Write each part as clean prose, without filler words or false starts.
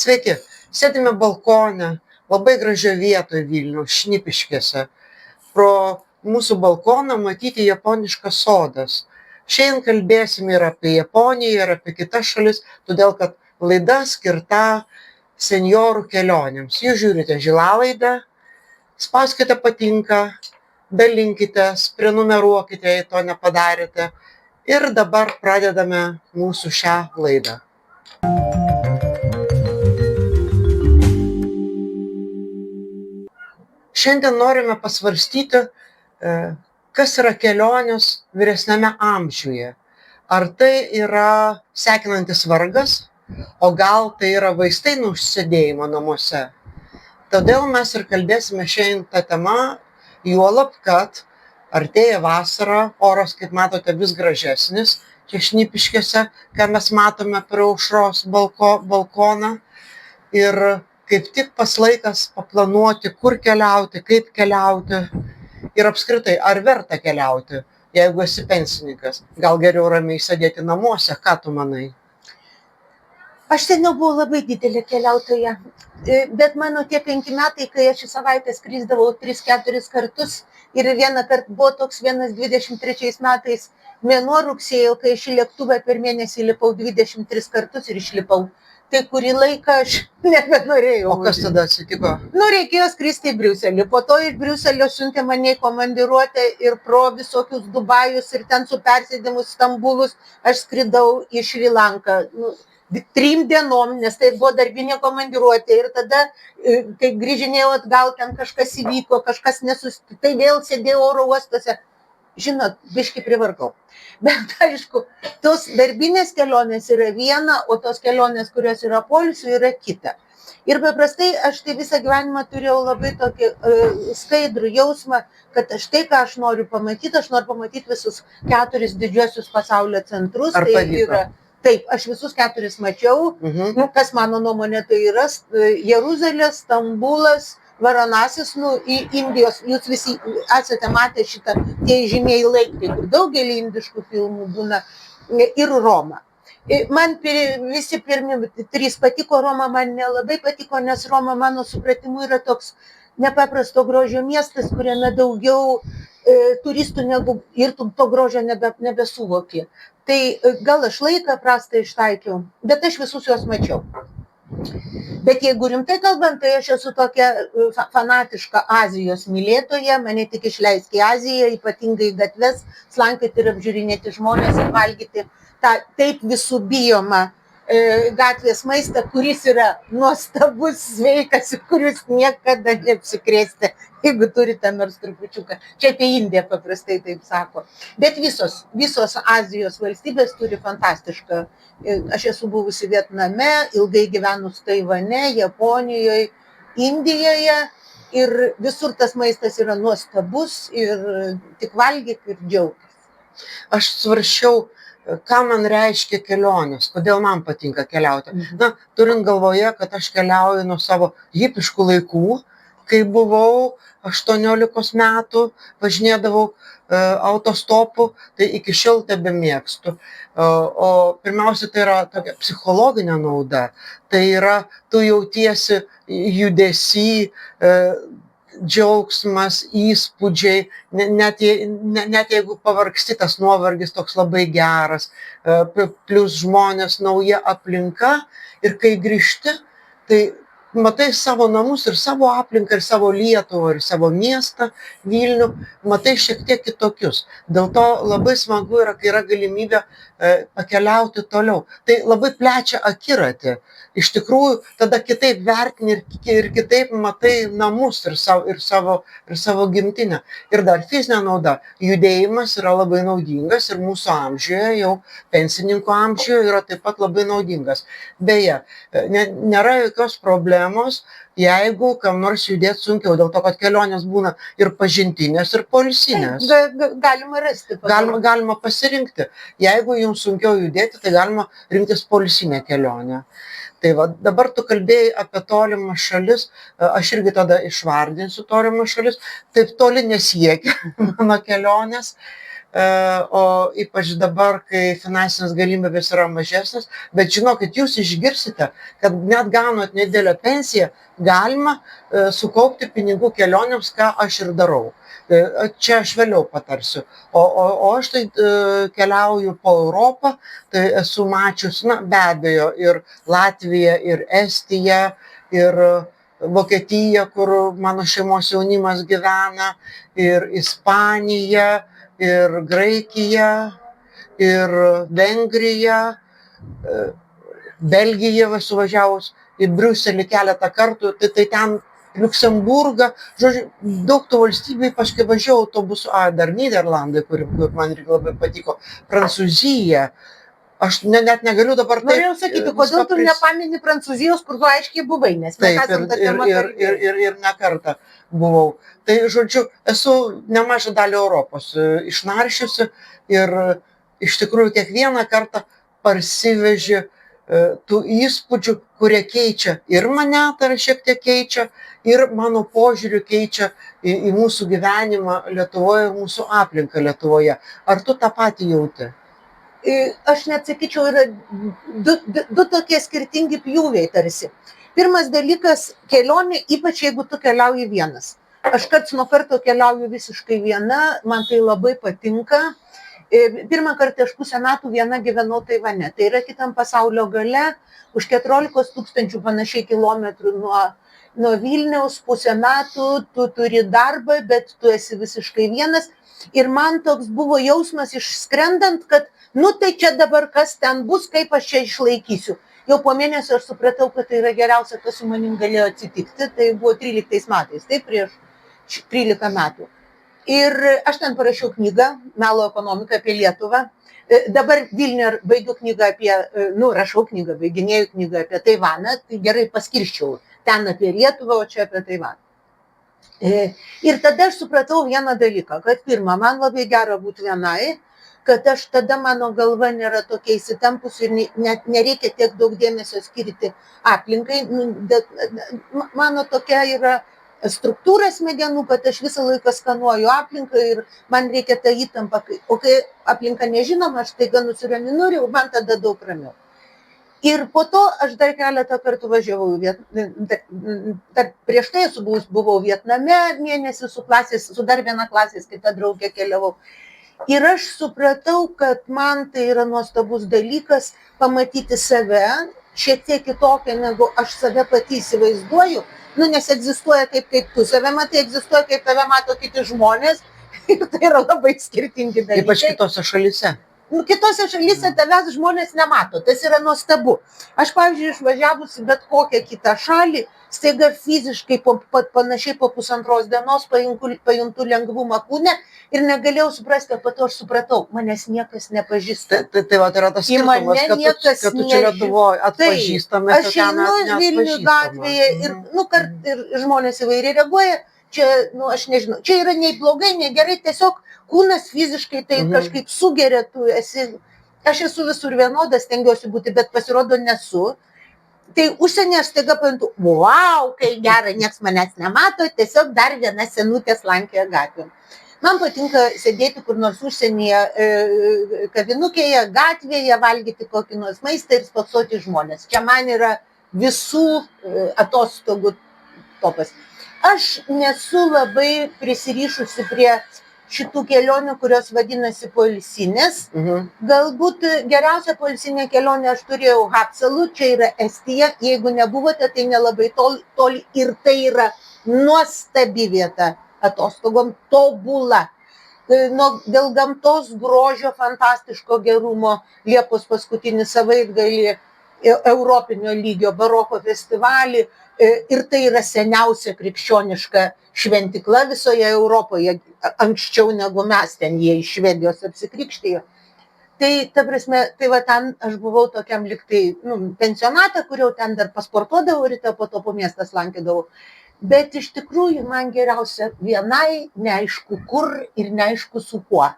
Sveiki, sėdime balkone, labai gražioje vietoje Vilniaus, Šnipiškėse. Pro mūsų balkoną matyti japoniškas sodas. Šiandien kalbėsime ir apie Japoniją, ir apie kitas šalis, todėl kad laida skirta senjorų kelionėms. Jūs žiūrite Žilalaidą, spauskite patinka, dalinkitės, prenumeruokite, jei to nepadarėte. Ir dabar pradedame mūsų šią laidą. Šiandien norime pasvarstyti, kas yra kelionės vyresniame amžiuje. Ar tai yra sekinantis vargas, o gal tai yra vaistai nuo užsėdėjimo namuose. Todėl mes ir kalbėsime šiandien tą temą, juolab, kad artėja vasara, oras, kaip matote, vis gražesnis. Čia Šnipiškėse, ką mes matome prie aušros balkoną. Ir kaip tik pas laikas paplanuoti, kur keliauti, kaip keliauti ir apskritai, ar verta keliauti, jeigu esi pensininkas. Gal geriau ramiai sėdėti namuose, ką tu manai? Aš seniau buvau labai didelė keliautoja, bet mano tie 5 metai, kai aš į savaitę skrisdavau 3-4 kartus ir vieną kartą buvo toks 23 metais mėnuo rugsėjo, kai aš į lėktuvą per mėnesį lipau 23 kartus ir išlipau. Tai kurį laiką aš nebenorėjau. O kas tada atsitiko? Reikėjo skristi į Briuselį. Po to iš Briuselio siuntė mane į komandiruotę ir pro visokius Dubajus ir ten su persėdimu Stambulus aš skridau į Šri Lanką. 3 dienom, nes tai buvo darbinė komandiruotė. Ir tada, kai grįžinėjau atgal, ten kažkas įvyko, kažkas nesusitiko. Tai vėl sėdėjau oro uostuose. Žinot, biškį privargau. Bet aišku, tos darbinės kelionės yra viena, o tos kelionės, kurios yra poilsių, yra kita. Ir paprastai aš tai visą gyvenimą turėjau labai tokį skaidrų jausmą, kad štai ką aš noriu pamatyti visus 4 didžiuosius pasaulio centrus. Ar pavyko? Taip, aš visus 4 mačiau. Kas mano nuomonė tai yra Jeruzalė, Stambulas, Varanasis, į Indijos, jūs visi esate matę šitą, tie žymieji laiptai, kur daugelį indiškų filmų būna, ir Roma. Man visi pirmi 3 patiko, Roma man nelabai patiko, nes Roma mano supratimu yra toks nepaprasto grožio miestas, kuriame daugiau turistų negu ir to grožio nebesuvokė. Tai gal aš laiką prastą ištaikiau, bet aš visus juos mačiau. Bet jeigu rimtai kalbant, tai aš esu tokia fanatiška Azijos mylėtoja, mane tik išleisk į Aziją, ypatingai gatves, slankioti ir apžiūrinėti žmonės ir valgyti tą taip visų bijomą gatvės maistą, kuris yra nuostabus, sveikas ir kuris niekada neapsikrėsite, jeigu turite nors trupučiuką. Čia apie Indiją paprastai taip sako. Bet visos Azijos valstybės turi fantastišką. Aš esu buvusi Vietname, ilgai gyvenus Taivane, Japonijoje, Indijoje ir visur tas maistas yra nuostabus ir tik valgyk ir džiaugis. Aš svarsčiau, ką man reiškia kelionės, kodėl man patinka keliauti. Turint galvoje, kad aš keliauju nuo savo hipiškų laikų, kai buvau 18 metų, važinėdavau autostopu, tai iki šiol tebemėgstu. O pirmiausia, tai yra tokia psichologinė nauda. Tai yra, tu jautiesi judesy, džiaugsmas, įspūdžiai, net jeigu pavargsti, tas nuovargis toks labai geras, plus žmonės, nauja aplinka ir kai grįžti, tai matai savo namus ir savo aplinką, ir savo Lietuvą, ir savo miestą, Vilnių, matai šiek tiek kitokius. Dėl to labai smagu yra, kai yra galimybė pakeliauti toliau. Tai labai plečia akiratį. Iš tikrųjų, tada kitaip vertini ir kitaip matai namus ir savo gimtinę. Ir dar fizinė nauda. Judėjimas yra labai naudingas ir mūsų amžiuje, jau pensininkų amžiuje, yra taip pat labai naudingas. Beje, nėra jokios problemos, jeigu kam nors judėti sunkiau, dėl to, kad kelionės būna ir pažintinės, ir poilsinės. Galima rasti. Galima pasirinkti. Jeigu jums sunkiau judėti, tai galima rinktis poilsinę kelionę. Tai va, dabar tu kalbėjai apie tolimas šalis, aš irgi tada išvardinsiu tolimas šalis, taip toli nesiekia mano kelionės. o ypač dabar, kai finansinės galimybės yra mažesnės, bet žinokit, jūs išgirsite, kad net gaunant nedidelę pensiją, galima sukaupti pinigų kelionėms, ką aš ir darau. Čia aš vėliau patarsiu. O aš tai keliauju po Europą, tai esu mačius, be abejo, ir Latviją, ir Estiją, ir Vokietiją, kur mano šeimos jaunimas gyvena, ir Ispaniją, ir Graikiją, ir Vengriją, Belgiją suvažiavus į Briuselį keletą kartų, tai ten Liuksemburgą, žodžiu, daug tų valstybių, ypač kai važiavau autobusu, dar Nyderlandai, kur man irgi labai patiko, Prancūzija. Aš net negaliu dabar taip. Norėjau sakyti, kodėl tu nepamini Prancūzijos, kur tu aiškiai buvai, nes mes esam tą temą kalbėję. Ir ne kartą buvau. Tai, žodžiu, esu nemažą dalį Europos išnaršiusi ir iš tikrųjų kiekvieną kartą parsiveži tų įspūdžių, kurie keičia ir mane, tai šiek tiek keičia, ir mano požiūrių keičia į mūsų gyvenimą Lietuvoje, mūsų aplinką Lietuvoje. Ar tu tą patį jauti? Aš net sakyčiau, yra du tokie skirtingi pjūviai tarsi. Pirmas dalykas - kelionė, ypač jeigu tu keliauji vienas. Aš karts nuo karto keliauju visiškai viena, man tai labai patinka. Pirmą kartą aš 5 metų viena gyvenau Taivane. Tai yra kitam pasaulio gale, už 14 000 panašiai kilometrų nuo Vilniaus, 5 metų, tu turi darbą, bet tu esi visiškai vienas. Ir man toks buvo jausmas išskrendant, kad, tai čia dabar kas ten bus, kaip aš čia išlaikysiu. Jau po mėnesio aš supratau, kad tai yra geriausia, kas su manim galėjo atsitikti. Tai buvo 13 metais, tai prieš 13 metų. Ir aš ten parašiau knygą, Melo ekonomika apie Lietuvą. Dabar Vilniuje baigiu knygą rašau knygą, baiginėjau knygą apie Taivaną, tai gerai paskirščiau. Ten apie Lietuvą, o čia apie Taivaną. Ir tada aš supratau vieną dalyką, kad pirmą, man labai gera būti vienai, kad aš tada mano galva nėra tokia įsitempus ir net nereikia tiek daug dėmesio skirti aplinkai. Mano tokia yra struktūra smegenų, kad aš visą laiką skanuoju aplinką ir man reikia tą įtampą. O kai aplinka nežinoma, aš taiga nusiraminu ir man tada daug ramiau. Ir po to aš dar keletą kartų važiavau, dar prieš tai buvau Vietname mėnesį su dar viena klasės kita draugė keliavau. Ir aš supratau, kad man tai yra nuostabus dalykas pamatyti save, šiek tiek kitokią, negu aš save pati įsivaizduoju, nes egzistuoja taip, kaip tu save matai, egzistuoja, kaip tave mato kiti žmonės, ir tai yra labai skirtingi dalykai. Ypač kitose šalyse. Kitose šalyse tavęs žmonės nemato, tas yra nuostabu. Aš, pavyzdžiui, išvažiavusi bet kokią kitą šalį, staiga fiziškai panašiai po 1,5 dienos pajuntu lengvumą kūne ir negalėjau suprasti, o po to aš supratau, manęs niekas nepažįsta. Tai va, yra tas skirtumas, kad tu čia Lietuvoje atpažįstame. Aš einu Vilnių gatvėje ir žmonės įvairiai reaguoja. Čia, aš nežinau, čia yra nei blogai, nei gerai, tiesiog kūnas fiziškai tai kažkaip sugeria, aš esu visur vienodas, stengiuosi būti, bet pasirodo nesu. Tai užsienį aš staiga pajantu, wow, kai gera, nieks manęs nemato, tiesiog dar viena senutė slankioja gatvėm. Man patinka sėdėti kur nors užsienyje, kavinukėje, gatvėje, valgyti kokį nors maistą ir spoksoti žmonės. Čia man yra visų atostogų topas. Aš nesu labai prisirišusi prie šitų kelionių, kurios vadinasi poilsinės. Galbūt geriausia poilsinė kelionė aš turėjau Haapsalu, čia yra Estija. Jeigu nebuvote, tai nelabai toli ir tai yra nuostabi vieta atostogom, tobula. Dėl gamtos grožio, fantastiško gerumo, Liepos paskutinį savaitgalį, europinio lygio baroko festivalį. Ir tai yra seniausia krikščioniška šventikla visoje Europoje, anksčiau negu mes ten jie iš Švedijos apsikrikštijo. Tai, ta prasme, tai va ten aš buvau tokiam liktai pensionatą, kur jau ten dar pasportuodavau ryte, po to po miestą slankydavau. Bet iš tikrųjų man geriausia vienai, neaišku kur ir neaišku su kuo.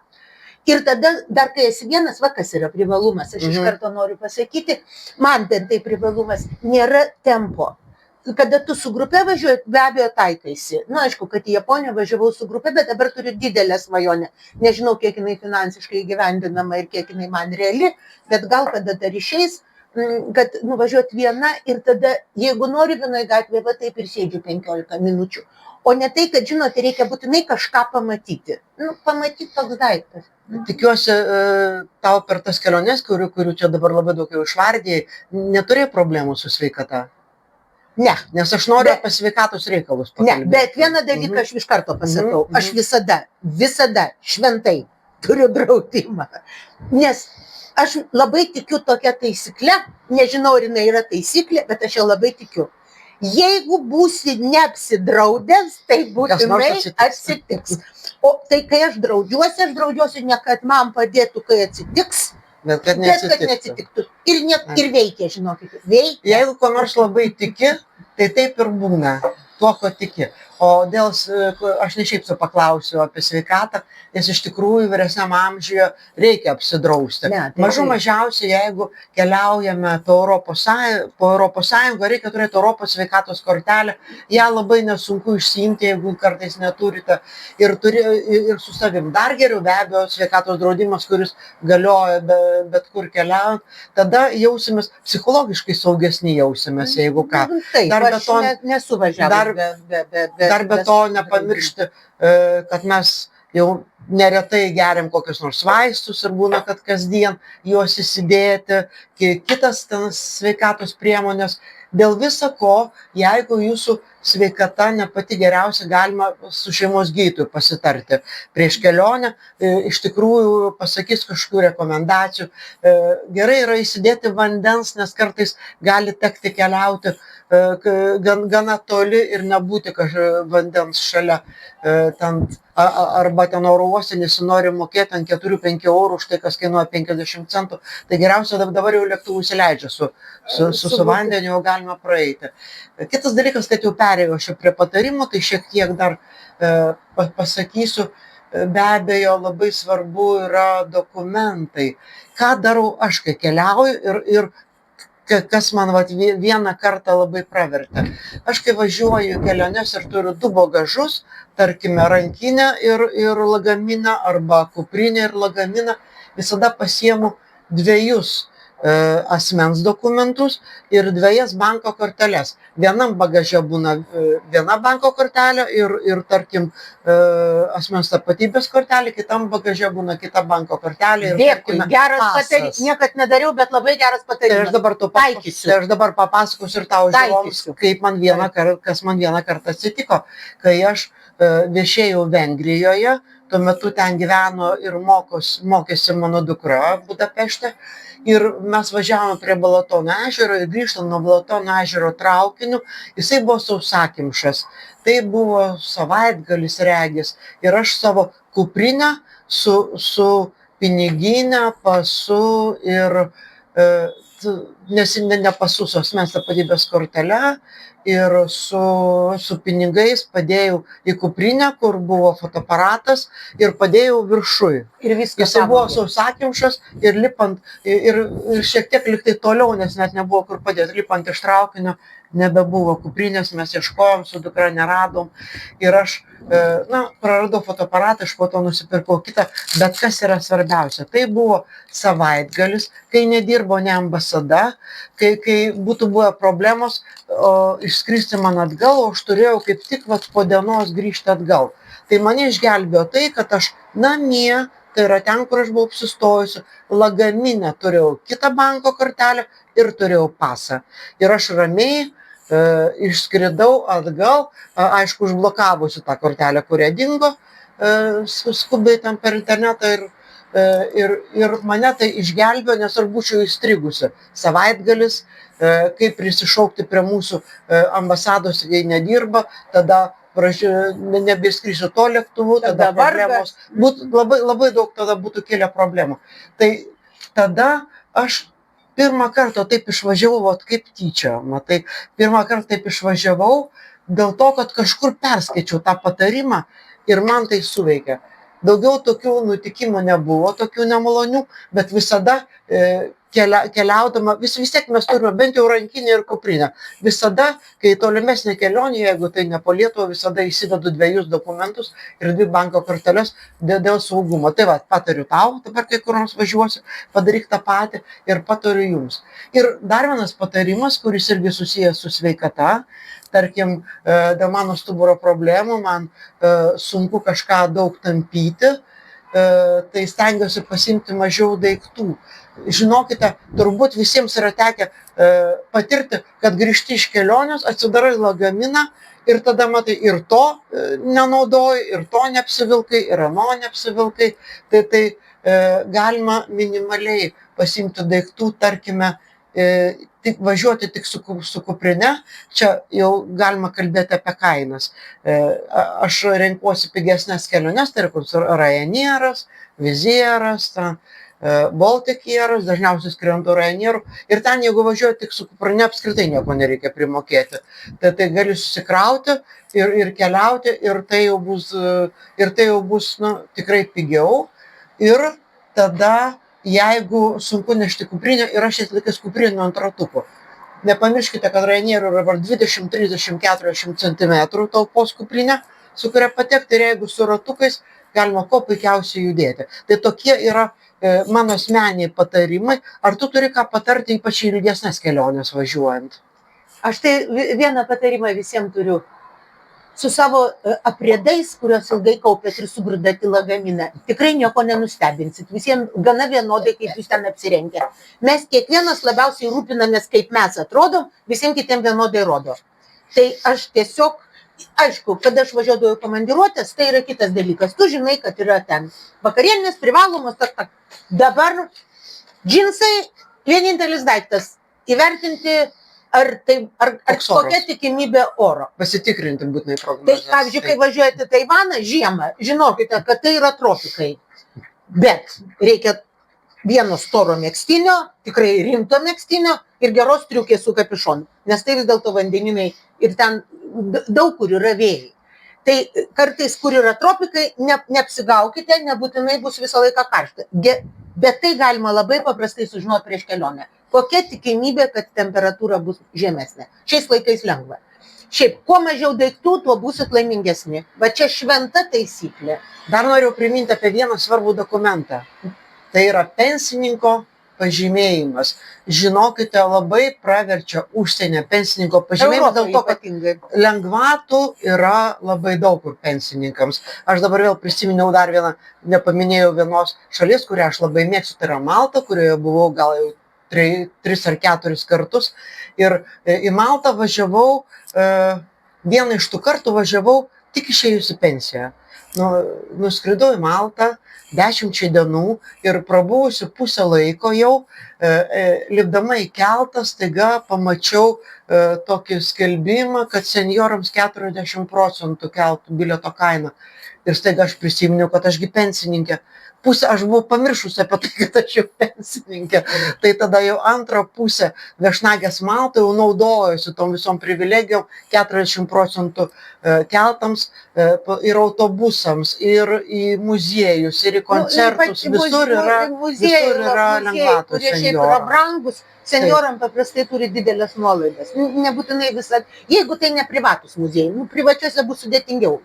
Ir tada, dar kai esi vienas, kas yra privalumas, aš iš karto noriu pasakyti, man bent tai privalumas, nėra tempo. kada tu su grupe važiuoji, be abejo taikaisi. Na, aišku, kad į Japoniją važiavau su grupe, bet dabar turiu didelę svajonę. Nežinau, kiek jinai finansiškai gyvendinama ir kiek jinai man reali, bet gal kada dar išeis, kad nuvažiuoti viena ir tada, jeigu nori vienoje gatvėje, va taip ir sėdžiu 15 minučių. O ne tai, kad, žinote, reikia būtinai kažką pamatyti. Pamatyti toks daiktas. Tikiuosi, tau per tas keliones, kurių čia dabar labai daug jau išvardėjai, neturėjai problemų su sveikata. Ne. Nes aš noriu apie sveikatos reikalus pakalbėti. Ne, bet vieną dalyką aš iš karto pasakau. Aš visada šventai turiu draudimą. Nes aš labai tikiu tokia taisykle, nežinau, ar jinai yra taisyklė, bet aš jau labai tikiu. Jeigu būsi neapsidraudęs, tai būtinai atsitiks. O tai, kai aš draudžiuosi ne kad man padėtų, kai atsitiks, bet kad neatsitiktų. Ir veikia, žinokit, veikia. Jeigu ko nors labai tiki, tai taip ir būna, tuo, ko tiki. O aš ne šiaip paklausiu apie sveikatą, nes iš tikrųjų vyresniam amžiuje reikia apsidrausti. Mažų mažiausiai, jeigu keliaujame po Europos Sąjungą, reikia turėti Europos sveikatos kortelę. Ja labai nesunku išsiimti, jeigu kartais neturite. Ir su savim. Dar geriau be abejo sveikatos draudimas, kuris galioja bet kur keliaujant. Tada jausimės, psichologiškai saugesni jausimės, jeigu ką. Taip, aš nesu važiavęs. Dar be to nepamiršti, kad mes jau neretai geriam kokius nors vaistus ir būna, kad kasdien juos įsidėti, kitas sveikatos priemonės. Dėl visa ko, jeigu jūsų sveikata ne pati geriausia, galima su šeimos gydytoju pasitarti prieš kelionę, iš tikrųjų pasakys kažkokių rekomendacijų. Gerai yra įsidėti vandens, nes kartais gali tekti keliauti gana toli ir nebūti vandens šalia, arba ten oro uoste nesinori mokėti ant 4-5 eurų už tai, kas kainuoja 50 centų. Tai geriausia dabar jau lėktuvų įsileidžia su vandeniu, jau galima praeiti. Kitas dalykas, kad jau perėjau prie patarimų, tai šiek tiek dar pasakysiu, be abejo labai svarbu yra dokumentai. Ką darau aš, kai keliauju ir kas man vieną kartą labai pravertė. Aš kai važiuoju į keliones ir turiu 2 bagažus, tarkime rankinę ir lagaminą arba kuprinę ir lagaminą, visada pasiemu 2 asmens dokumentus ir 2 banko korteles. Vienam bagaže būna viena banko kortelė ir tarkim asmens tapatybės kortelė, kitam bagaže būna kita banko kortelė. Dėkui, geras patarimas. Niekad nedariau, bet labai geras patarimas. Tai aš dabar papasakosiu ir tau žiūrovams, kas man vieną kartą atsitiko, kai aš viešėjau Vengrijoje, tuo metu ten gyveno ir mokėsi mano dukra Budapešte. Ir mes važiavome prie Balatono ežero ir grįžtant nuo Balatono ežero traukiniu, jisai buvo sausakimšas. Tai buvo savaitgalis regis. Ir aš savo kuprinę su piniginę, pasu ir ne pasu, su asmens tapatybės kortele ir su pinigais padėjau į kuprinę, kur buvo fotoaparatas ir padėjau viršui. Jisai buvo sausakimšas ir lipant, ir šiek tiek liktai toliau, nes net nebuvo kur padėti, lipant iš traukinio nebebuvo kuprinės, mes ieškojom, su dukra neradom ir aš praradau fotoaparatą, aš po to nusipirkau kitą, bet kas yra svarbiausia, tai buvo savaitgalis, kai nedirbo ne ambasada, kai būtų buvę problemos išskristi man atgal, o aš turėjau kaip tik po dienos grįžti atgal. Tai mane išgelbėjo tai, kad aš namie, tai yra ten, kur aš buvau apsistojusi, lagaminę turėjau kitą banko kortelę ir turėjau pasą. Ir aš ramiai išskridau atgal, aišku, užblokavusi tą kortelę, kurią dingo, skubiai ten per internetą ir mane tai išgelbėjo, nes aš būčiau įstrigusi. Savaitgalis, kaip prisišaukti prie mūsų ambasados, jei nedirba, tada nebeskrysiu to lėktuvu, tada problemos. Labai daug tada būtų kilę problemų. Tai tada aš pirmą kartą taip išvažiavau, kaip tyčia, matai, pirmą kartą taip išvažiavau dėl to, kad kažkur perskaičiau tą patarimą ir man tai suveikė. Daugiau tokių nutikimų nebuvo, tokių nemalonių, bet visada keliaudama, vis tiek mes turime bent jau rankinę ir kuprinę. Visada, kai tolimesnė kelionė, jeigu tai ne po Lietuvą, visada įsivedu 2 dokumentus ir 2 banko korteles dėl saugumo. Tai va, patariu tau, dabar kai kurioms važiuosiu, padaryk tą patį ir patariu jums. Ir dar vienas patarimas, kuris irgi susijęs su sveikata. Tarkim, dėl mano stuburo problemų man sunku kažką daug tampyti, tai stengiuosi pasiimti mažiau daiktų. Žinokite, turbūt visiems yra tekę patirti, kad grįžti iš kelionės, atsidarai lagaminą ir tada matai ir to nenaudoji, ir to neapsivilkai, ir ano neapsivilkai. Tai galima minimaliai pasiimti daiktų, tarkime, važiuoti tik su kuprine, čia jau galima kalbėti apie kainas. Aš renkuosi pigesnės keliones, tai yra Ryanairas, Vizieras, Baltic Airas, dažniausiai skrendu Ryanairu. Ir ten, jeigu važiuoju tik su kuprine, apskritai nieko nereikia primokėti. Tai gali susikrauti ir keliauti, ir tai jau bus tikrai pigiau. Ir tada, jeigu sunku nešti kuprinę, yra šiais laikais kuprinių ant ratukų. Nepamirškite, kad Ryanairų yra 20, 30, 40 cm talpos kuprinė, su kuria patekti, ir jeigu su ratukais, galima kuo puikiausiai judėti. Tai tokie yra mano asmeniniai patarimai. Ar tu turi ką patarti, ypač į ilgesnės kelionės važiuojant? Aš tai vieną patarimą visiems turiu. Su savo apriedais, kuriuos ilgai kaupėt ir sugrūdat į lagaminą, tikrai nieko nenustebinsit. Visiems gana vienodai, kaip jūs ten apsirengę. Mes kiekvienas labiausiai rūpinamės, kaip mes atrodom, visiems kitiems vienodai rodo. Tai aš tiesiog, aišku, kada aš važiuodavau į komandiruotės, tai yra kitas dalykas. Tu žinai, kad yra ten vakarienės, privalomos, dabar džinsai, vienintelis daiktas - įvertinti, ar kokia tikimybė oro. Pasitikrinti būtinai Tai, prognozes. pavyzdžiui, kai važiuojate į Taivaną žiemą, žinokite, kad tai yra tropikai. Bet reikia vieno storo megztinio, tikrai rimto megztinio ir geros striukės su kapišonu. Nes tai vis dėlto vandeninai ir ten daug kur yra vėjai. Tai kartais, kur yra tropikai, neapsigaukite, nebūtinai bus visą laiką karšta. Bet tai galima labai paprastai sužinoti prieš kelionę. Kokia tikimybė, kad temperatūra bus žemesnė. Šiais laikais lengva. Šiaip, kuo mažiau daiktų, tuo būsit laimingesni. Va čia šventa taisyklė. Dar noriu priminti apie vieną svarbų dokumentą. Tai yra pensininko pažymėjimas. Žinokite, labai praverčia užsienio pensininko pažymėjimas, dėl to, kad lengvatų yra labai daug kur pensininkams. Aš dabar vėl prisiminiau dar vieną, nepaminėjau vienos šalies, kurią aš labai mėgstu, tai yra Malta, kurioje buvau gal jau 3 ar 4 kartus. Ir į Maltą važiavau, vieną iš tų kartų važiavau tik išėjusi pensiją. Nuskridau į Maltą 10 dienų ir prabuvusi pusę laiko jau, lipdama į keltą, staiga pamačiau tokį skelbimą, kad senjorams 40% keltų bilieto kaina. Ir staiga aš prisiminiau, kad ašgi pensininkė. Aš buvau pamiršusi apie tai, kad aš jau pensininkė. Tai tada jau antrą pusę viešnagės Malta jau naudojusi tom visom privilegijom, 40% keltams ir autobusams, ir į muziejus, ir į koncertus. Visur yra lengvatos kurie šiaip yra brangus. Senjoram paprastai turi didelės nuolaidas. Nebūtinai visą. Jeigu tai ne privatus muziejai, privačiuose bus sudėtingiau.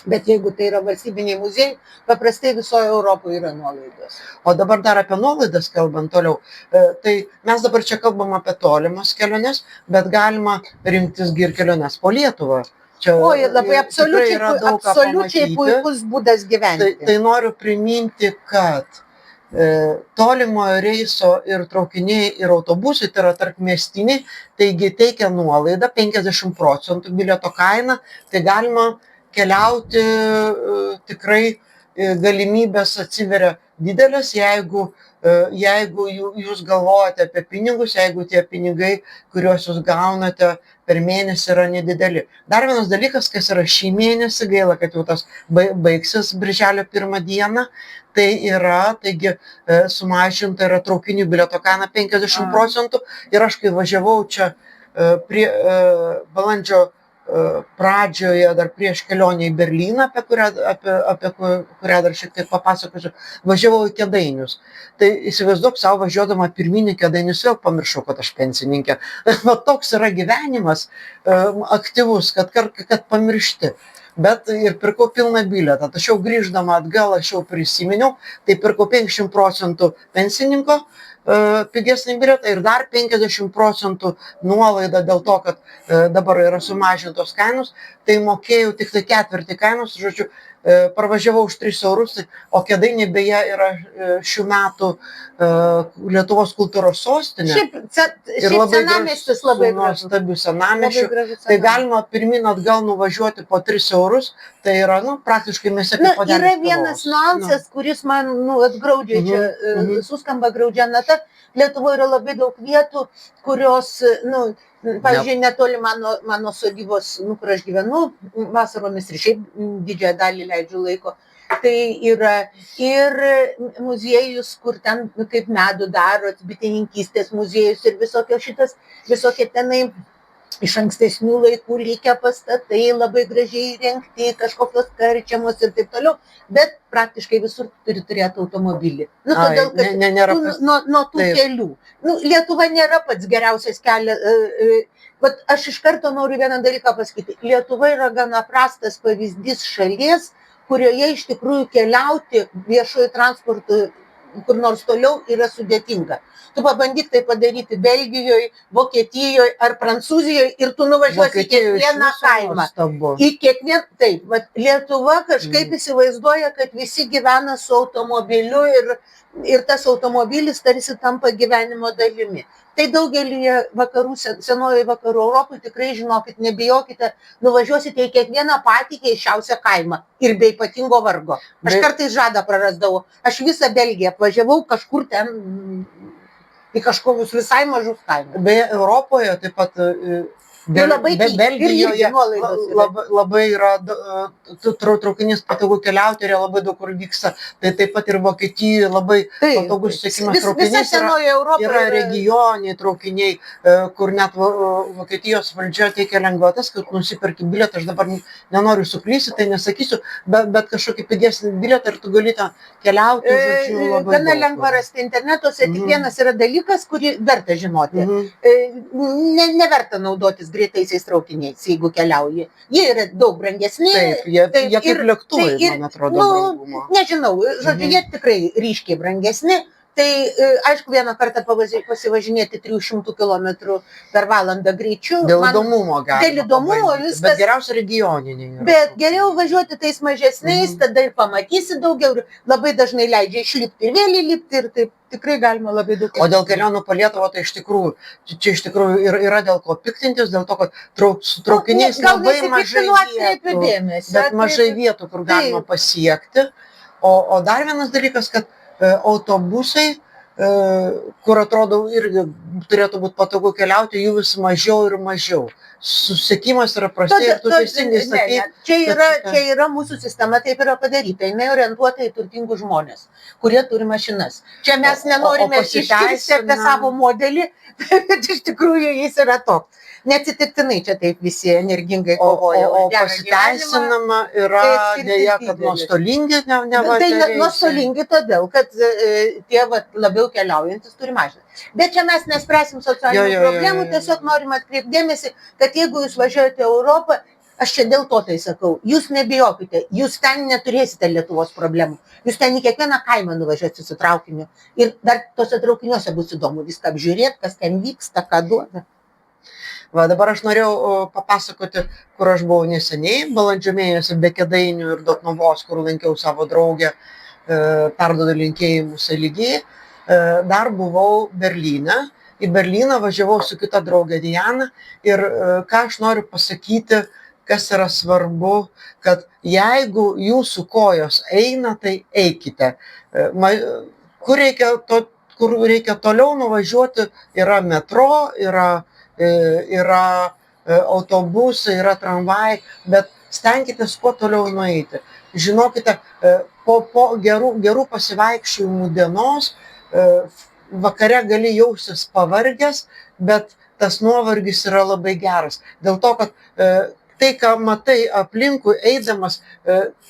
Bet jeigu tai yra valstybiniai muziejai, paprastai visoje Europoje yra nuolaidos. O dabar dar apie nuolaidas kalbant toliau. Tai mes dabar čia kalbam apie tolimas keliones, bet galima rinktis ir keliones po Lietuvą. Oi, labai absoliučiai puikus būdas gyventi. Tai noriu priminti, kad tolimojo reiso ir traukiniai ir autobusai, tai yra tarpmiestiniai, taigi teikia nuolaidą 50% bilieto kainą, tai galima keliauti, tikrai galimybės atsiveria didelės, jeigu jūs galvojate apie pinigus, jeigu tie pinigai, kuriuos jūs gaunate per mėnesį, yra nedideli. Dar vienas dalykas, kas yra šį mėnesį, gaila, kad jau tas baigsis birželio 1 dieną, tai yra, taigi sumažinta yra traukinių bilieto kaina 50%. Ir aš, kai važiavau čia balandžio pradžioje dar prieš kelionę į Berlyną, apie kurią dar šiek tiek papasakosiu, važiavau į Kėdainius. Tai įsivaizduok savo važiuodama pirminį Kėdainius, vėl pamiršau, kad aš pensininkė. Va toks yra gyvenimas aktyvus, kad pamiršti. Bet ir pirkau pilną bilietą. Tačiau grįždama atgal aš jau prisiminiau, tai pirkau 50% pensininko pigesnį bilietą ir dar 50% nuolaidą dėl to, kad dabar yra sumažintos kainos, tai mokėjau tik tai ketvirtį kainos, žodžiu, parvažiavau už 3 eurus, o Kėdainiai beje yra šių metų Lietuvos kultūros sostinė. Šiaip senamiestis labai gražus. Nuostabių senamiesčių. Tai galima pirmin atgal nuvažiuoti po 3 eurus, tai yra, praktiškai mes apie po 10 Yra vienas niuansas, kuris man, atgraudžiai čia suskamba graudžia nata. Lietuvoje yra labai daug vietų, kurios, pavyzdžiui, netoli mano sodybos, kur aš gyvenu, vasaromis ir šiaip didžiąją dalį leidžiu laiko. Tai yra ir muziejus, kur ten kaip medų daro, bitininkystės muziejus ir visokie tenai iš ankstesnių laikų likę pastatai, labai gražiai įrengti, kažkokios karčiamos ir taip toliau, bet praktiškai visur turi turėti automobilį. Todėl, kad nuo tų kelių. Lietuva nėra pats geriausias kelias. Aš iš karto noriu vieną dalyką pasakyti. Lietuva yra gana prastas pavyzdys šalies, kurioje iš tikrųjų keliauti viešojo transportu kur nors toliau yra sudėtinga. Tu pabandyk tai padaryti Belgijoje, Vokietijoje ar Prancūzijoje ir tu nuvažiuosi į kiekvieną kaimą. Taip, Lietuva kažkaip įsivaizduoja, kad visi gyvena su automobiliu ir tas automobilis tarsi tampa gyvenimo dalimi. Tai daugelį senojoje vakarų Europoje tikrai žinokit, nebijokite, nuvažiuosite į kiekvieną patį keisčiausią kaimą ir be ypatingo vargo. Aš kartais žadą prarasdavau. Aš visą Belgiją apvažiavau kažkur ten į kažkokius visai mažus kaimus. Beje, Europoje taip pat Belgijoje labai yra traukinys patogu keliauti ir labai daug kur vyksta. Tai taip pat ir Vokietijoje labai patogus susiekimas traukinys. Yra regioniai traukiniai, kur net Vokietijos valdžia teikia lengvatas, kad nusipirki bilietą. Aš dabar nenoriu suklysti, tai nesakysiu, bet kažkokį pigesnį bilietą ir tu gali ten keliauti. Gana lengva rasti internetuose, tik vienas yra dalykas, kurį verta žinoti. Neverta naudotis greitaisiais traukiniais, jeigu keliauji. Jie yra daug brangesni. Taip, jie kaip lėktuvai, man atrodo, brangumo. Nežinau, žodžiu, jie tikrai ryškiai brangesni. Tai aišku, vieną kartą pasivažinėti 300 km per valandą greičiu. Dėl įdomumo galima. Dėl įdomumo viskas. Bet geriausia regioniniai. Bet geriau važiuoti tais mažesniais, tada ir pamatysi daugiau. Labai dažnai leidžia išlipti ir vėl įlipti ir taip tikrai galima labai daug. O dėl kelionių po Lietuvą, tai iš tikrųjų yra dėl ko piktintis, dėl to, kad su traukiniais labai mažai vietų. Bet mažai vietų, kur galima pasiekti. O dar vienas dalykas, kad autobusai, kur atrodo irgi turėtų būti patogu keliauti, jų vis mažiau ir mažiau. Susiekimas yra prastėja ir tu teisingai sakai. Čia yra mūsų sistema, taip yra padaryta. Jis orientuota į turtingus žmonės, kurie turi mašinas. Čia mes nenorime iškirsti apie savo modelį, bet iš tikrųjų jis yra toks. Neatsitiktinai čia taip visi energingai kovoja. O pasiteisinama yra dėja, kad nuostolingi nevažiuoja. Tai nuostolingi todėl, kad tie labiau keliaujantis turi mašiną. Bet čia mes nespręsim socialinių problemų, tiesiog norim atkreipti dėmesį, kad jeigu jūs važiuojate į Europą, aš čia dėl to tai sakau, jūs nebijokite, jūs ten neturėsite Lietuvos problemų. Jūs ten į kiekvieną kaimą nuvažiuosite su traukiniu. Ir dar tose traukiniuose bus įdomu viską apžiūrėti, kas ten vyksta, ką duoda. Dabar aš norėjau papasakoti, kur aš buvau neseniai, balandžio mėnesį be Kėdainių ir Dotnuvos, kur lankiau savo draugę, perduodu linkėjimus Eligijai. Dar buvau Berlyne. Į Berlyną važiavau su kita draugė Diana ir ką aš noriu pasakyti, kas yra svarbu, kad jeigu jūsų kojos eina, tai eikite. Kur reikia toliau nuvažiuoti, yra metro, yra autobusai, yra tramvajai, bet stenkitės kuo toliau nueiti. Žinokite, po gerų pasivaikščiojimų dienos vakare gali jaustis pavargęs, bet tas nuovargis yra labai geras. Dėl to, kad tai, ką matai aplinkui eidamas,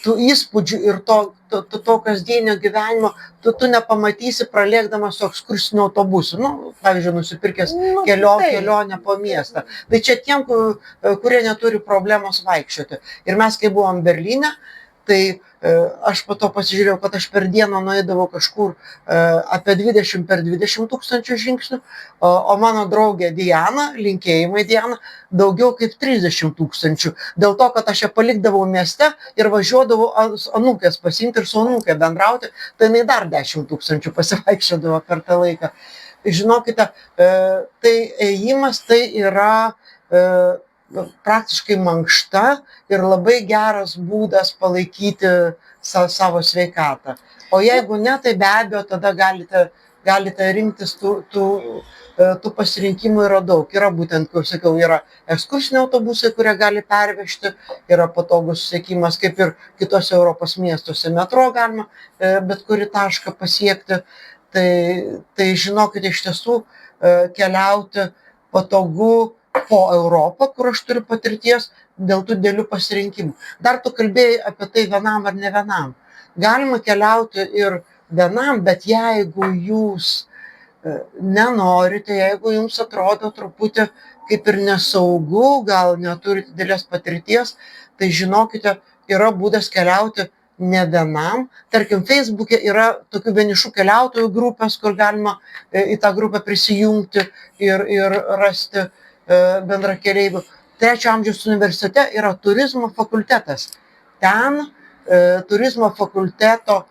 tų įspūdžių ir to kasdienio gyvenimo, tu nepamatysi pralėkdamas su ekskursiniu autobusu. Nu, pavyzdžiui, nusipirkęs kelionę po miestą. Tai čia tiem, kurie neturi problemos vaikščioti. Ir mes, kai buvom Berlyne, tai aš po to pasižiūrėjau, kad aš per dieną nueidavau kažkur apie 20 per 20 tūkstančių žingsnių, o mano draugė Diana, linkėjimai Diana, daugiau kaip 30 tūkstančių. Dėl to, kad aš ją palikdavau mieste ir važiuodavau anūkės pasiimti ir su anūkė bendrauti, tai jinai dar 10 tūkstančių pasivaikščiodavo per tą laiką. Žinokite, tai ėjimas tai yra praktiškai mankšta ir labai geras būdas palaikyti savo sveikatą. O jeigu ne, tai be abejo, tada galite rinktis tų pasirinkimų yra daug. Yra būtent, kaip sakiau, yra ekskursiniai autobusai, kurie gali pervežti, yra patogus susiekimas, kaip ir kitose Europos miestuose. Metro galima bet kurį tašką pasiekti. Tai žinokite, iš tiesų keliauti patogu po Europą, kur aš turiu patirties dėl tų dėlių pasirinkimų. Dar tu kalbėjai apie tai vienam ar ne vienam. Galima keliauti ir vienam, bet jeigu jūs nenorite, jeigu jums atrodo truputį kaip ir nesaugu, gal neturite didelės patirties, tai žinokite, yra būdas keliauti ne vienam. Tarkim, Facebook'e yra tokių vienišų keliautojų grupės, kur galima į tą grupę prisijungti ir rasti bendrakeleivių. Trečio amžiaus universitete yra turizmo fakultetas. Ten turizmo fakulteto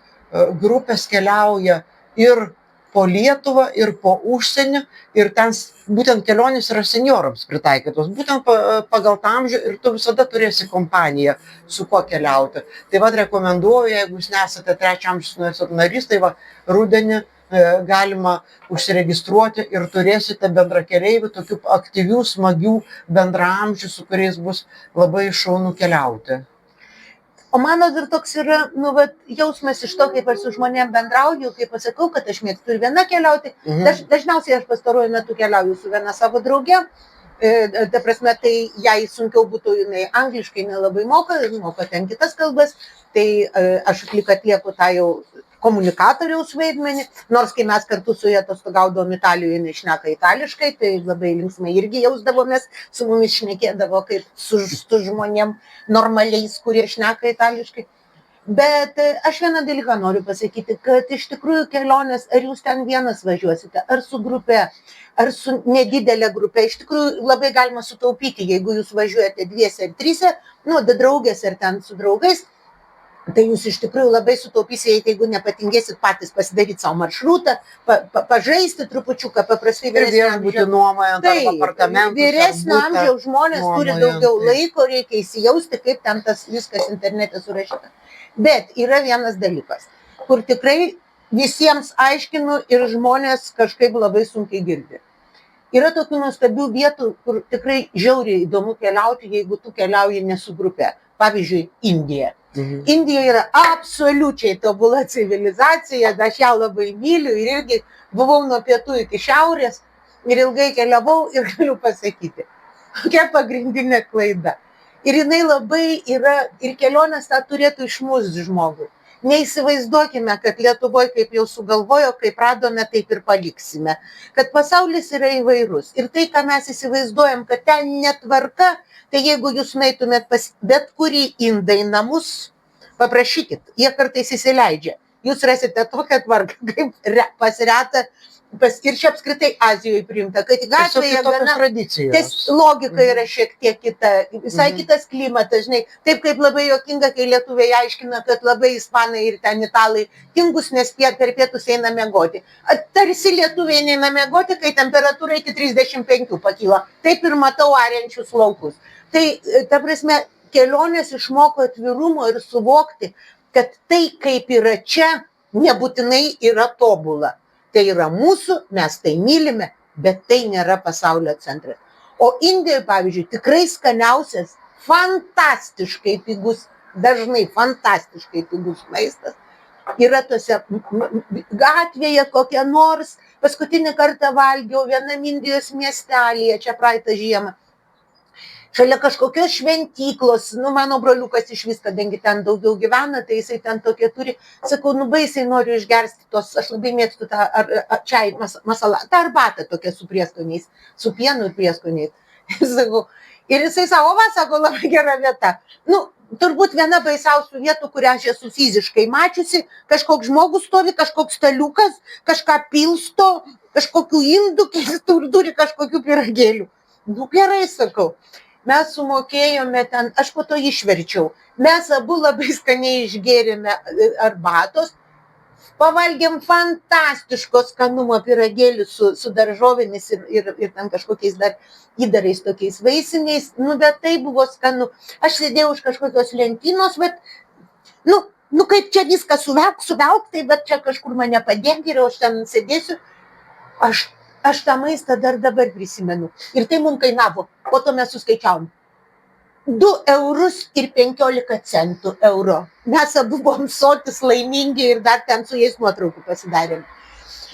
grupės keliauja ir po Lietuvą, ir po užsienį, ir ten būtent kelionės yra seniorams pritaikytos, būtent pagal tą amžių, ir tu visada turėsi kompaniją, su kuo keliauti. Tai vad rekomenduoju, jeigu jūs nesate trečio amžiaus universiteto narys, tai va rudenį galima užsiregistruoti ir turėsite bendrakeleivių, tokių aktyvių, smagių bendraamžių, su kuriais bus labai šaunu keliauti. O mano dar toks yra, jausmas iš to, kaip aš su žmonėm bendrauju, kaip pasakau, kad aš mėgstu ir viena keliauti. Dažniausiai aš pastaruoju metu keliauju su viena savo drauge. Ta prasme, tai jai sunkiau būtų, jinai angliškai nelabai moka ten kitas kalbas, tai aš atlieku tą jau komunikatoriaus vaidmenį, nors kai mes kartu su ja atostogaudavom Italijoje, jinai šneka itališkai, tai labai linksmai irgi jausdavomės, su mumis šnekėdavo kaip su žmonėm normaliais, kurie šneka itališkai. Bet aš vieną dalyką noriu pasakyti, kad iš tikrųjų kelionės, ar jūs ten vienas važiuosite, ar su grupe, ar su nedidelė grupė, iš tikrųjų labai galima sutaupyti, jeigu jūs važiuojate dviese ar trise, draugės ar ten su draugais, tai jūs iš tikrųjų labai sutaupysite, jeigu nepatingėsit patys pasidaryti savo maršrutą, pažaisti trupučiuką, paprastai viešbutį nuomojant arba apartamentus. Vyresnio amžiaus žmonės turi daugiau laiko, reikia įsijausti, kaip ten tas viskas internete surašyta. Bet yra vienas dalykas, kur tikrai visiems aiškinu ir žmonės kažkaip labai sunkiai girdi. Yra tokių nuostabių vietų, kur tikrai žiauriai įdomu keliauti, jeigu tu keliauji ne su grupe. Pavyzdžiui, Indija. Indija yra absoliučiai tobula civilizacija, aš ją labai myliu ir irgi buvau nuo pietų iki šiaurės ir ilgai keliavau ir galiu pasakyti, kokia pagrindinė klaida. Ir jinai labai yra, ir kelionės tą turėtų išmušti žmogų. Neįsivaizduokime, kad Lietuvoje, kaip jau sugalvojo, kaip radome, taip ir paliksime. Kad pasaulis yra įvairus. Ir tai, ką mes įsivaizduojam, kad ten netvarka, tai jeigu jūs nueitumėt pas bet kurį indą į namus, paprašykit, jie kartais įsileidžia. Jūs rasite tokią tvarką, kaip pas retą, ir čia apskritai Azijoje priimta, kad gatvėje gana logika yra šiek tiek kita, visai kitas klimatas, žinai, taip kaip labai juokinga, kai lietuviai aiškina, kad labai ispanai ir ten italai tingus, nes per pietus eina miegoti. Tarsi lietuviai neina miegoti, kai temperatūra iki 35 pakyla. Taip ir matau ariančius laukus. Tai, ta prasme, kelionės išmoko atvirumo ir suvokti, kad tai, kaip yra čia, nebūtinai yra tobula. Tai yra mūsų, mes tai mylime, bet tai nėra pasaulio centras. O Indijoje, pavyzdžiui, tikrai skaniausias, fantastiškai pigus, dažnai fantastiškai pigus maistas yra tose gatvėje kokia nors. Paskutinį kartą valgiau vienam Indijos miestelėje, čia praeitą žiemą. šalia kažkokios šventyklos, mano broliukas išvis, kadangi ten daugiau gyvena, tai jisai ten tokie turi, sakau, baisiai noriu išgersti tos, aš labai mėgstu tą čai masalą, tą arbatą tokia su prieskoniais, su pienu ir prieskoniais. Sakau, ir jisai savo, sako, labai gera vieta. Turbūt viena baisiausių vietų, kurią aš esu fiziškai mačiusi, kažkoks žmogus stovi, kažkoks staliukas, kažką pilsto, kažkokių indų, turi kažkokių pyragėlių. Gerai, sakau. Mes sumokėjome ten, aš po to išverčiau. Mes abu labai skaniai išgėrėme arbatos, pavalgėm fantastiško skanumo pyragėlių su daržovėmis ir ten kažkokiais dar įdarais tokiais vaisiniais. Bet tai buvo skanu. Aš sėdėjau už kažkokios lentynos, bet, kaip čia viską suvelk, tai bet čia kažkur mane padėk ir aš ten sėdėsiu. Aš tą maistą dar dabar prisimenu. Ir tai mums kainavo. Po to mes suskaičiavom. 2,15 eurų. Mes abu buvom sotis, laimingi ir dar ten su jais nuotraukų pasidarėm.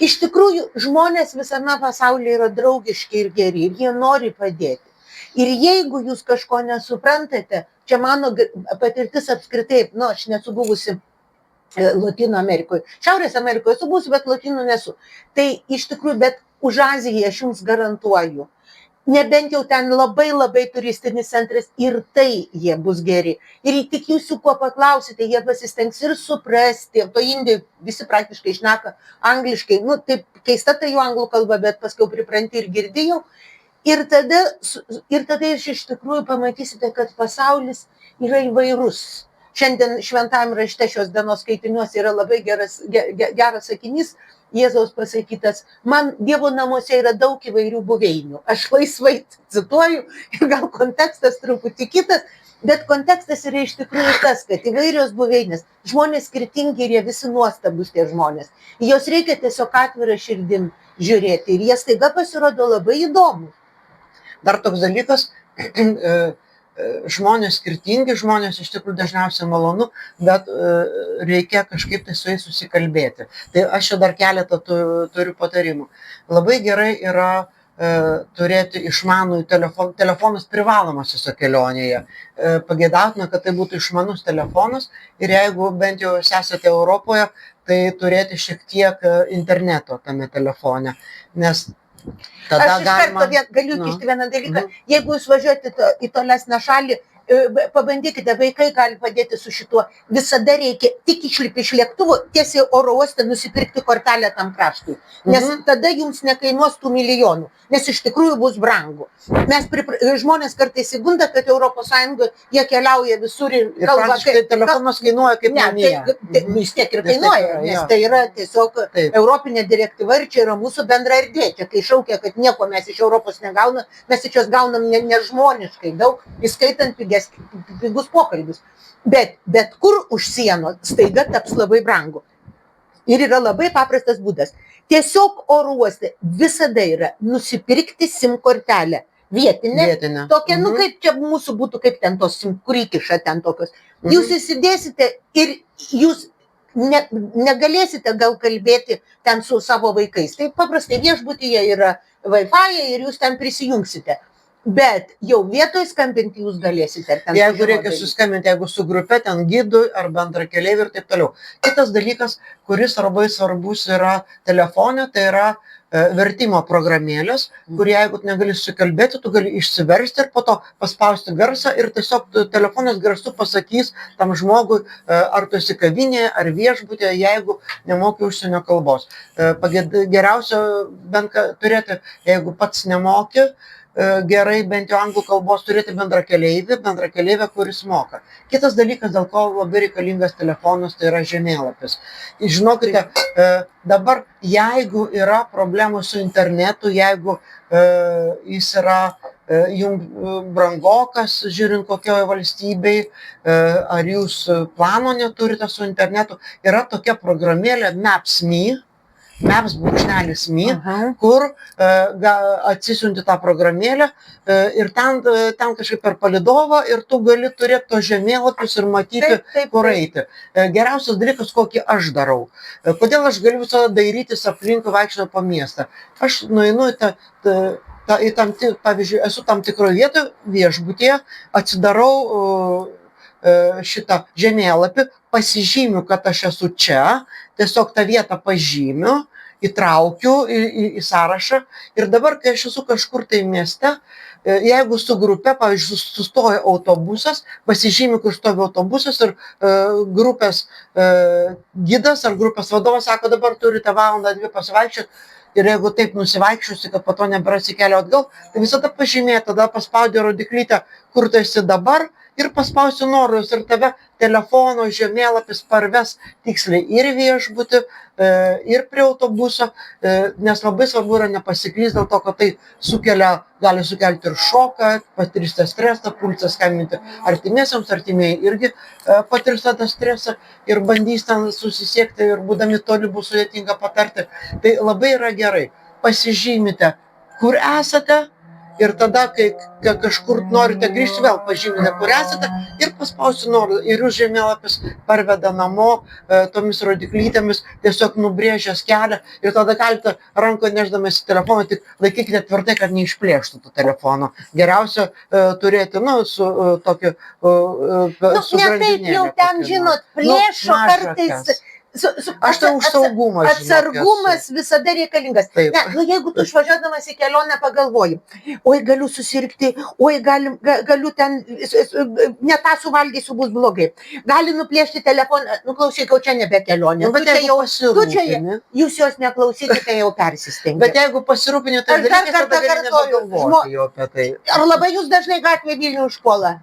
Iš tikrųjų, žmonės visame pasaulyje yra draugiški ir geri. Ir jie nori padėti. Ir jeigu jūs kažko nesuprantate, čia mano patirtis apskritai, aš nesu buvusi Lotynų Amerikoje. Šiaurės Amerikoje esu buvusi, bet Lotynų nesu. Tai iš tikrųjų, bet už Aziją aš jums garantuoju. Nebent jau ten labai labai turistinis centras ir tai jie bus geri. Ir tik jūs kuo paklausite, jie pasistengs ir suprasti. To Indijai visi praktiškai šneka angliškai. Taip keista ta jų anglų kalba, bet paskui pripranti ir girdėjau. Ir tada jūs iš tikrųjų pamatysite, kad pasaulis yra įvairus. Šiandien šventajame rašte šios dienos skaitiniuose yra labai geras sakinys, Jėzaus pasakytas, man Dievo namuose yra daug įvairių buveinių. Aš laisvai cituoju ir gal kontekstas truputį kitas, bet kontekstas yra iš tikrųjų tas, kad įvairios buveinės, žmonės skirtingi ir jie visi nuostabus tie žmonės. Jos reikia tiesiog atvirą širdim žiūrėti ir jie staiga pasirodo labai įdomus. Dar toks dalykas, žmonės skirtingi, žmonės iš tikrųjų dažniausiai malonu, bet reikia kažkaip tai su jais susikalbėti. Tai aš čia dar keletą turiu patarimų. Labai gerai yra turėti išmanų telefoną, telefonas privalomas viso kelionėje. Pageidautina, kad tai būtų išmanus telefonas ir jeigu bent jau esate Europoje, tai turėti šiek tiek interneto tame telefone, nes tada aš iš karto galiu įkišti vieną dalyką. Jeigu jūs važiuojate į tolesnę šalį, pabandykite, vaikai gali padėti su šituo. Visada reikia tik išlipti iš lėktuvo, tiesiai oro uoste nusipirkti kortelę tam kraštui. Nes tada jums nekainuos tų milijonų, nes iš tikrųjų bus brangu. Žmonės kartais įgunda, kad ES jie keliauja visur ir kalba, kaip telefonas kainuoja kaip namie. Vis tiek ir kainuoja, nes tai yra tiesiog europinė direktyva ir čia yra mūsų bendra erdvė. Čia kai šaukia, kad nieko mes iš Europos negaunam, mes iš jos gaunam nežmoniškai daug, įskaitant pigus pokalbius. Bet kur už sienos staiga taps labai brangu. Ir yra labai paprastas būdas. Tiesiog oro uoste visada yra nusipirkti SIM kortelę. Vietinė. Tokia, kaip čia mūsų būtų, kaip ten tos SIM, kur įkiša ten tokios. Jūs įsidėsite ir jūs negalėsite gal kalbėti ten su savo vaikais. Tai paprastai viešbutyje yra Wi-Fi ir jūs ten prisijungsite. Bet jau vietoj skambinti jūs galėsite. Jeigu reikia suskambinti, jeigu su grupe, ten gidui ar bendrakeleivį ir taip toliau. Kitas dalykas, kuris labai svarbus yra telefone, tai yra vertimo programėlės, kur jeigu negali susikalbėti, tu gali išsiversti ir po to paspausti garsą ir tiesiog telefonas garsu pasakys tam žmogui, ar tu esi kavinėje, ar viešbutėje, jeigu nemoki užsienio kalbos. Geriausia bent turėti, jeigu pats nemoki, gerai bent jau anglų kalbos turėti bendrakeleivę, kuris moka. Kitas dalykas, dėl ko labai reikalingas telefonas, tai yra žemėlapis. Žinokite, dabar jeigu yra problemų su internetu, jeigu jis yra jums brangokas, žiūrint kokioje valstybėje, ar jūs plano neturite su internetu, yra tokia programėlė Maps.me, kur atsisiunti tą programėlę ir ten kažkaip per palidovą ir tu gali turėti tos žemėlapius ir matyti, kur eiti. Geriausias dalykas, kokį aš darau. Kodėl aš galiu visada dairytis aplinkui vaikščioti po miestą? Aš nueinu į pavyzdžiui, esu tam tikroje vietoje viešbutyje, atsidarau šitą žemėlapį, pasižymiu, kad aš esu čia, tiesiog tą vietą pažymiu, įtraukiu į sąrašą ir dabar, kai aš esu kažkur tai mieste, jeigu su grupe, pavyzdžiui, sustoja autobusas, pasižymiu, kur stovi autobusas ir grupės gidas ar grupės vadovas sako, dabar turite valandą 2 pasivaikščioti. Ir jeigu taip nusivaikščiusi, kad po to neberasi kelio atgal, tai visada pažymė, tada paspaudė rodiklytę, kur tu esi dabar ir paspausiu nuorodos ir tave telefono žemėlapis parves tiksliai ir viešbutį, ir prie autobuso, nes labai svarbu yra nepasiklysti dėl to, kad tai gali sukelti ir šoką, patirsite stresą, pulsą skambinti artimiesiams, artimieji irgi patirs tą stresą ir bandys ten susisiekti ir būdami toli bus sudėtinga patarti. Tai labai yra gerai. Pasižymite, kur esate ir tada, kai kažkur norite grįžti, vėl pažymite, kur esate ir paspausiu nuorodą. Ir jūs žemėlapis parveda namo tomis rodiklytėmis, tiesiog nubrėžęs kelią ir tada galite rankoje nešdamasi telefoną, tik laikykite tvirtai, kad neišplėštų to telefono. Geriausia turėti, su tokiu su ne taip jau ten, žinot, plėšo kartais. Aš tai už saugumą. Atsargumas visada reikalingas. Ne, jeigu tu išvažiuodamas į kelionę pagalvoji, oi galiu susirgti, oi galiu ten, ne tą suvalgysiu, bus blogai. Gali nuplėšti telefoną, klausyk, čia nebe kelionė. Jūs jos neklausykite, jau persistengti. Bet jeigu pasirūpinė, tai tada gali nebegalvoti jau apie tai. Ar labai jūs dažnai gatvė Vilnių užpuola?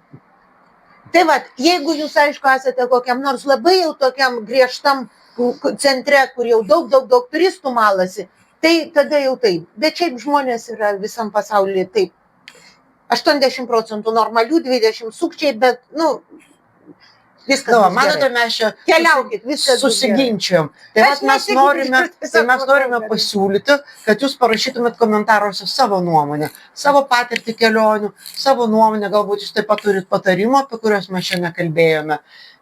Tai va, jeigu jūs, aišku, esate kokiam nors labai jau tokiam griežtam centre, kur jau daug turistų malasi, tai tada jau taip. Bet šiaip žmonės yra visam pasaulyje taip. 80% normalių, 20% sukčiai, bet, viskas. Manote, mes čia keliaukit, viskas susiginčiam. Tai mes norime pasiūlyti, kad jūs parašytumėt komentaruose savo nuomonę, savo patirtį kelionių, savo nuomonę, galbūt jūs taip pat turit patarimų, apie kuriuos mes šiandien kalbėjome.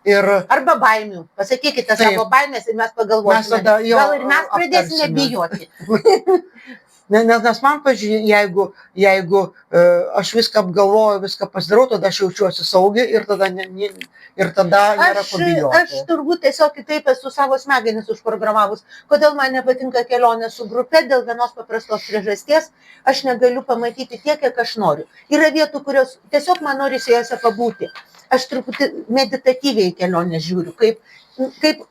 Arba baimių. Pasakykite savo baimės ir mes pagalvosime. Gal ir mes pradėsime bijoti. Nes man, pažiūrėjau, jeigu aš viską apgalvoju, viską pasidarau, tada aš jaučiuosi saugiai ir tada nėra ko bijoti. Aš turbūt tiesiog kitaip esu savo smegenis užprogramavus. Kodėl man nepatinka kelionė su grupe, dėl vienos paprastos priežasties, aš negaliu pamatyti tiek, kiek aš noriu. Yra vietų, kurios tiesiog man norisi jose pabūti. Aš truputį meditatyviai kelionę žiūriu, kaip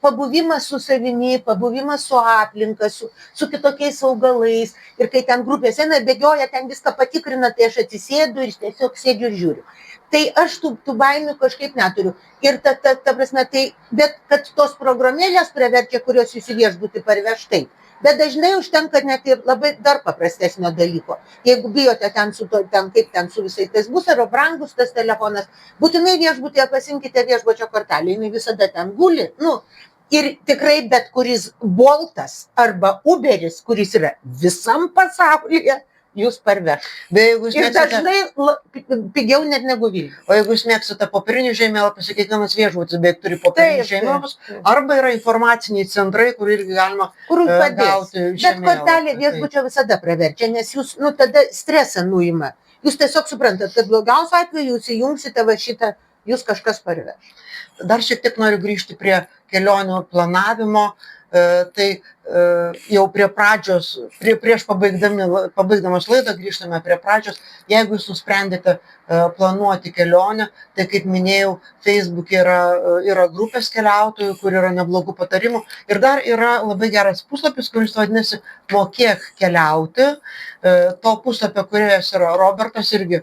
pabuvimas su savimi, pabuvimas su aplinka, su kitokiais augalais. Ir kai ten grupės eina, bėgioja, ten viską patikrina, tai aš atsisėdu ir tiesiog sėdžiu ir žiūriu. Tai aš tų baimių kažkaip neturiu. Ir ta prasme, bet kad tos programėlės praverčia, kurios jūs į viešbutį parveš taip. Bet dažnai užtenka net ir labai dar paprastesnio dalyko. Jeigu bijote kaip ten su visais tais bus, ar brangus tas telefonas, būtinai viešbutyje pasiimkite viešbučio kortelę, jinai visada ten guli. Ir tikrai bet kuris Boltas arba Uberis, kuris yra visam pasaulyje, jūs parveš. Ir dažnai pigiau net negu Vilnius. O jeigu jūs mėgstate popierinių žemėlapius, kiekvienas viešbutis beveik turi popierinius žemėlapius, arba yra informaciniai centrai, kur irgi galima gauti žemėlapį. Bet kortelė viešbučio visada praverčia, nes jūs tada stresą nuima. Jūs tiesiog suprantat, kad blogiausiu atveju jūs įjungsite va šitą, jūs kažkas parveš. Dar šiek tiek noriu grįžti prie kelionių planavimo. Tai jau prie pradžios, prieš pabaigdamas laidą grįžtame prie pradžios. Jeigu jūs nusprendėte planuoti kelionę, tai kaip minėjau, Facebook'e yra grupės keliautojų, kur yra neblogų patarimų. Ir dar yra labai geras puslapis, kuris vadinasi Mokėk keliauti. To puslapio kūrėjas yra Robertas, irgi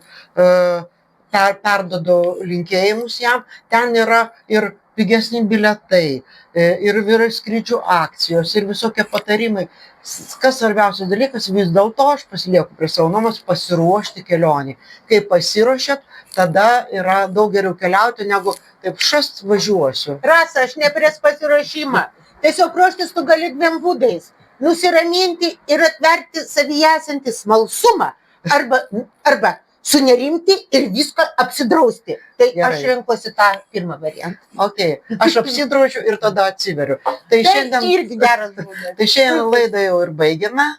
perdodu linkėjimus jam. Ten yra ir pigesni bilietai, ir skrydžių akcijos, ir visokie patarimai. Kas svarbiausias dalykas, vis dėlto aš pasilieku prie savo nuomonės pasiruošti kelionį. Kai pasiruošėt, tada yra daug geriau keliauti, negu taip šast važiuosiu. Rasa, aš ne prieš pasiruošimą. Tiesiog ruoštis tu gali 2 būdais. Nusiraminti ir atverti savyje esantį smalsumą. Arba sunerimti ir viską apsidrausti. Tai gerai. Aš renkuosi tą pirmą variantą. Okay. Aš apsidraudžiu ir tada atsiveriu. Tai irgi geras būdas. Tai šiandien laidą jau ir baigiame,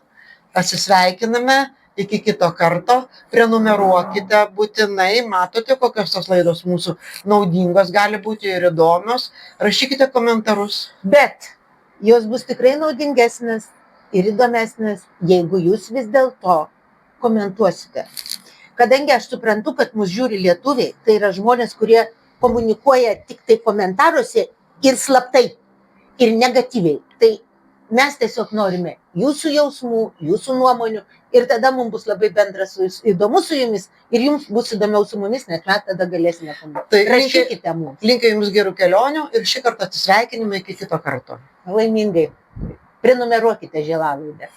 atsisveikiname Iki kito karto. Prenumeruokite būtinai. Matote, kokios tos laidos mūsų naudingos gali būti ir įdomios. Rašykite komentarus. Bet jos bus tikrai naudingesnės ir įdomesnės, jeigu jūs vis dėlto komentuosite. Kadangi aš suprantu, kad mus žiūri lietuviai, tai yra žmonės, kurie komunikuoja tik tai komentaruose ir slaptai, ir negatyviai. Tai mes tiesiog norime jūsų jausmų, jūsų nuomonių ir tada mums bus labai įdomu su jumis ir jums bus įdomiau su mumis, nes mes tada galėsime komentuoti. Tai rašykite mums. Linkiu jums gerų kelionių ir šį kartą atsisveikinimai iki kito karto. Laimingai. Prenumeruokite Žielalaidę.